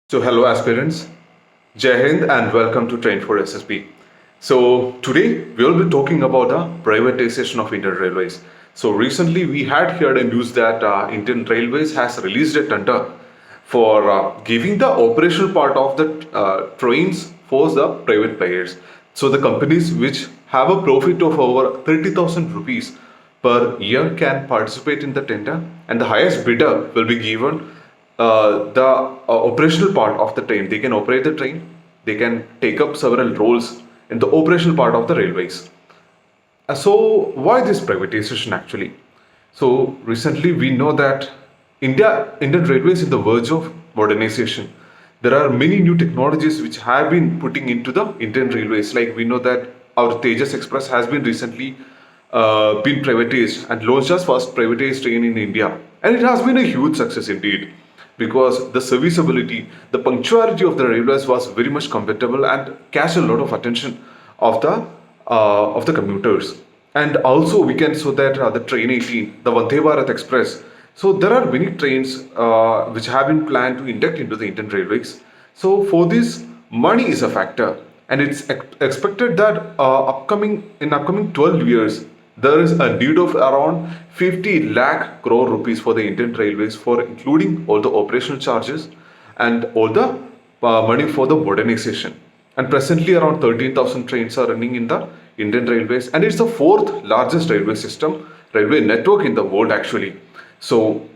So, hello aspirants, Jai Hind and welcome to Train for SSB. So, today we will be talking about the privatization of Indian Railways. So, recently we had heard a news that Indian Railways has released a tender for giving the operational part of the trains for the private players. So, the companies which have a profit of over 30,000 rupees per year can participate in the tender, and the highest bidder will be given the operational part of the train. They can operate the train, they can take up several roles in the operational part of the railways. So, why this privatization actually? So, recently we know that Indian Railways is on the verge of modernization. There are many new technologies which have been putting into the Indian Railways. Like we know that our Tejas Express has been recently been privatized and launched as first privatized train in India, and it has been a huge success indeed because the serviceability, the punctuality of the railways was very much comfortable and catch a lot of attention of the commuters. And also we can so that the train 18, the Vande Bharat Express. So there are many trains which have been planned to induct into the Indian Railways. So for this, money is a factor, and it's expected that upcoming 12 years there is a need of around 50 lakh crore rupees for the Indian Railways for including all the operational charges and all the money for the modernization. And presently around 13,000 trains are running in the Indian Railways, and it's the fourth largest railway network in the world actually. So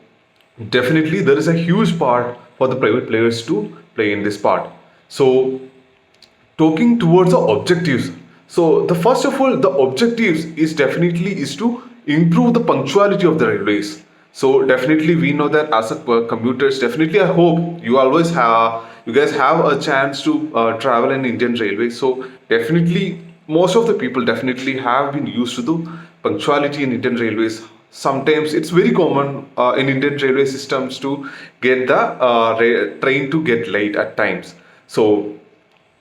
definitely there is a huge part for the private players to play in this part. So talking towards the objectives, so the first of all the objectives is definitely is to improve the punctuality of the railways. So definitely we know that as a commuters, definitely I hope you guys have a chance to travel in Indian Railways. So definitely most of the people definitely have been used to the punctuality in Indian Railways. Sometimes it's very common in Indian railway systems to get the train to get late at times. So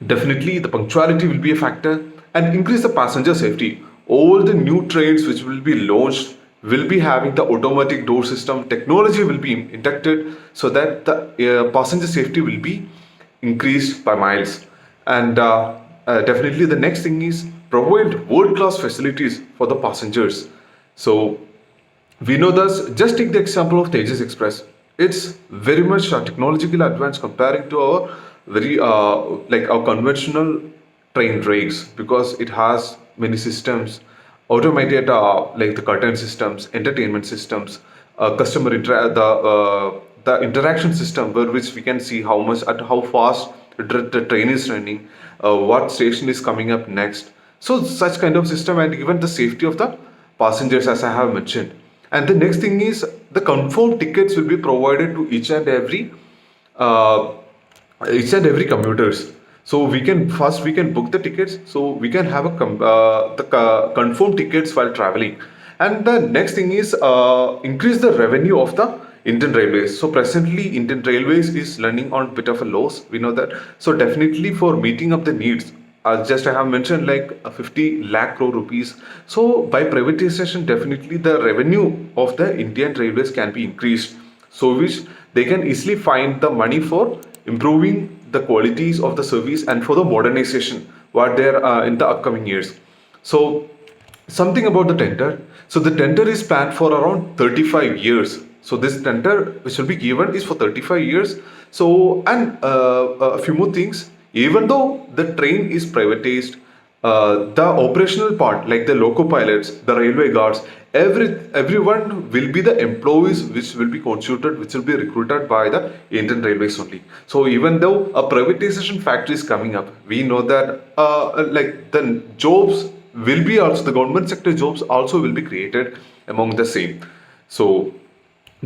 definitely, the punctuality will be a factor and increase the passenger safety. All the new trains which will be launched will be having the automatic door system. Technology will be inducted so that the passenger safety will be increased by miles. And definitely, the next thing is provide world class facilities for the passengers. So we know this. Just take the example of Tejas Express. It's very much technologically advanced comparing to our very like our conventional train rakes because it has many systems, automated like the curtain systems, entertainment systems, the interaction system where which we can see how much at how fast the train is running, what station is coming up next. So such kind of system and even the safety of the passengers as I have mentioned. And the next thing is the confirmed tickets will be provided to uh, each and every commuters. So we can book the tickets. So we can have confirmed tickets while traveling. And the next thing is increase the revenue of the Indian Railways. So presently Indian Railways is running on bit of a loss. We know that. So definitely for meeting up the needs, just I have mentioned like 50 lakh crore rupees. So by privatization, definitely the revenue of the Indian Railways can be increased. So which they can easily find the money for improving the qualities of the service and for the modernization what there in the upcoming years. So something about the tender. So the tender is planned for around 35 years. So this tender which will be given is for 35 years. So and a few more things. Even though the train is privatized, the operational part like the loco pilots, the railway guards, everyone will be the employees which will be constituted, which will be recruited by the Indian Railways only. So even though a privatization factor is coming up, we know that like the jobs will be also the government sector jobs also will be created among the same. So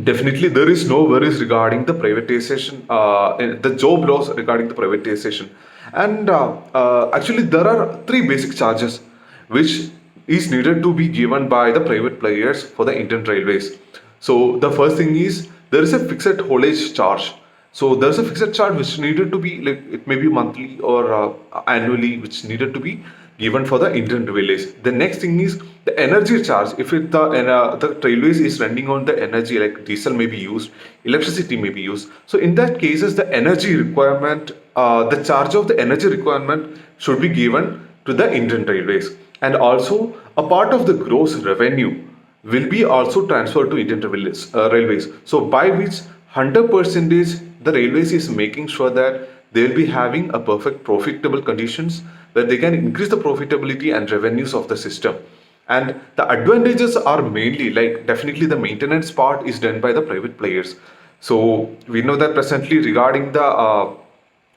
definitely, there is no worries regarding the privatization, the job loss regarding the privatization. And actually, there are three basic charges which is needed to be given by the private players for the Indian Railways. So the first thing is there is a fixed haulage charge. So there's a fixed charge which needed to be like it may be monthly or annually, which needed to be given for the Indian Railways. The next thing is the energy charge. If the railways is running on the energy, like diesel may be used, electricity may be used. So in that cases, the energy requirement, the charge of the energy requirement should be given to the Indian Railways, and also a part of the gross revenue will be also transferred to Indian Railways. So by which 100% the railways is making sure that they will be having a perfect profitable conditions where they can increase the profitability and revenues of the system. And the advantages are mainly like definitely the maintenance part is done by the private players. So we know that presently regarding the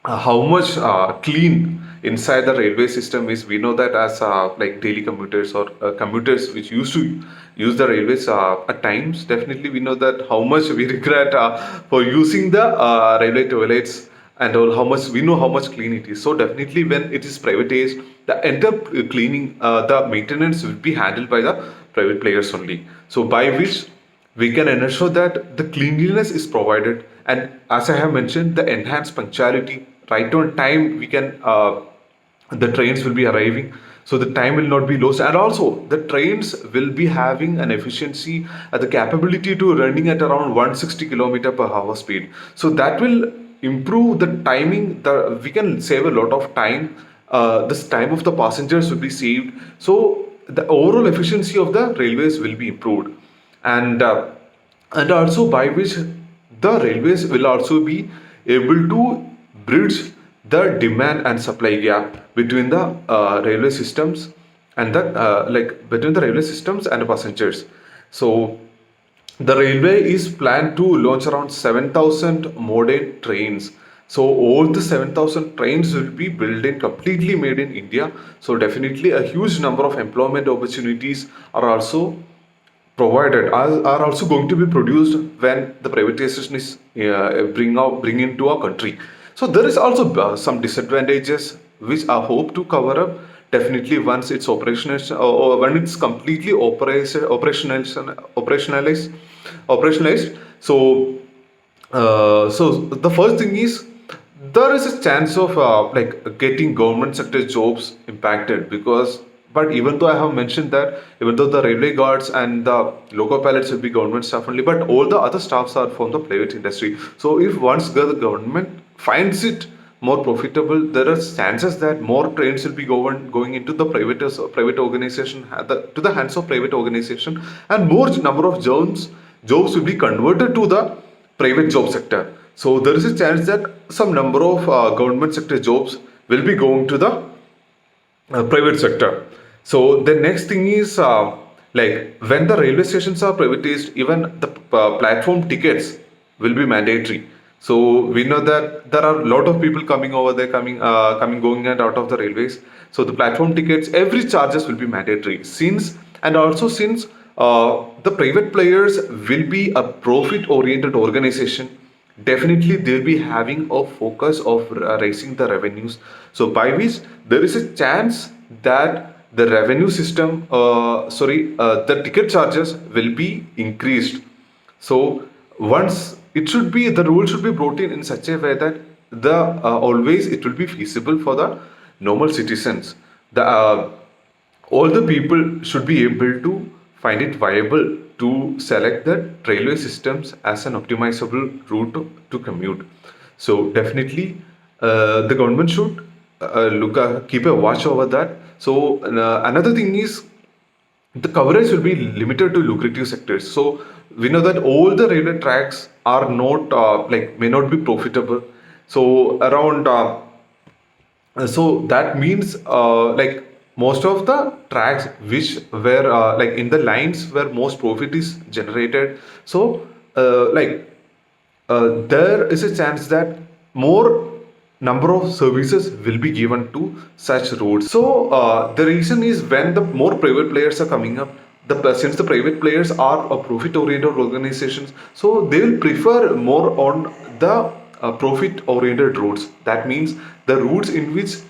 how much clean inside the railway system is. We know that as like daily commuters or commuters which used to use the railways at times, definitely we know that how much we regret for using the railway toilets, and all how much we know how much clean it is. So definitely when it is privatized, the entire cleaning, the maintenance will be handled by the private players only. So by which we can ensure that the cleanliness is provided, and as I have mentioned, the enhanced punctuality, right on time we can the trains will be arriving, so the time will not be lost, and also the trains will be having an efficiency, the capability to running at around 160 kilometer per hour speed. So that will improve the timing, we can save a lot of time, this time of the passengers will be saved, so the overall efficiency of the railways will be improved. And uh, and also by which the railways will also be able to bridge the demand and supply gap between the railway systems and the like between the railway systems and the passengers. So the railway is planned to launch around 7,000 modern trains. So all the 7,000 trains will be built in completely made in India. So definitely a huge number of employment opportunities are also provided, are also going to be produced when the privatization is bring into our country. So there is also some disadvantages which I hope to cover up definitely once it's operational, or when it's completely operationalized. So the first thing is there is a chance of like getting government sector jobs impacted, because but even though I have mentioned that even though the railway guards and the local pilots will be government staff only, but all the other staffs are from the private industry. So if once the government finds it more profitable, there are chances that more trains will be going into the private organization, to the hands of private organization, and more number of jobs will be converted to the private job sector. So there is a chance that some number of government sector jobs will be going to the private sector. So the next thing is like when the railway stations are privatized, even the platform tickets will be mandatory. So we know that there are a lot of people coming over there, coming, going and out of the railways. So the platform tickets, every charges will be mandatory. Since the private players will be a profit-oriented organization, definitely they'll be having a focus of raising the revenues. So by which there is a chance that the revenue system, the ticket charges will be increased. So once it should be, the rule should be brought in such a way that the always it will be feasible for the normal citizens. The all the people should be able to find it viable to select the railway systems as an optimizable route to commute. So definitely the government should keep a watch over that. So another thing is the coverage will be limited to lucrative sectors. So we know that all the railway tracks are not like may not be profitable. So around so that means like most of the tracks which were like in the lines where most profit is generated. So there is a chance that more number of services will be given to such roads. So the reason is when the more private players are coming up, since the private players are a profit oriented organizations, so they will prefer more on the profit oriented routes. That means the routes in which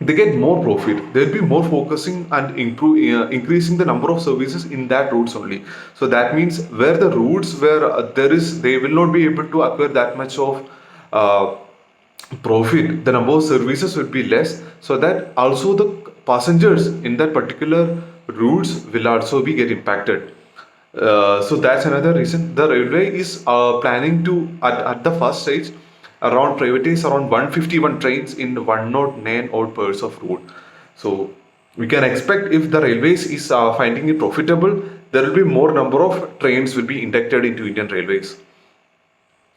they get more profit, they'll be more focusing and increasing the number of services in that routes only. So that means where the routes where there is, they will not be able to acquire that much of uh, profit, the number of services will be less, so that also the passengers in that particular routes will also be get impacted. So that's another reason the railway is planning to at the first stage around privatize around 151 trains in 109 odd pairs of road. So we can expect if the railways is finding it profitable, there will be more number of trains will be inducted into Indian Railways.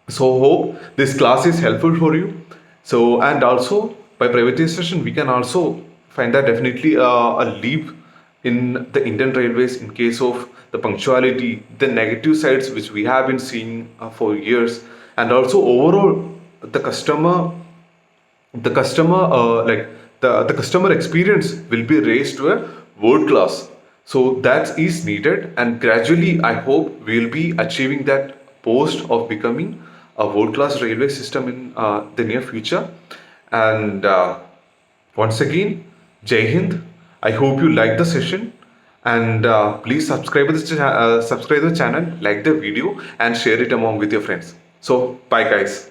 So hope this class is helpful for you. So and also by privatization we can also find that definitely a leap in the Indian Railways in case of the punctuality, the negative sides which we have been seeing for years, and also overall the customer like the customer experience will be raised to a world class. So that is needed, and gradually I hope we will be achieving that post of becoming a world class railway system in the near future. And once again, Jai Hind. I hope you like the session, and please subscribe the channel, like the video, and share it among with your friends. So bye guys.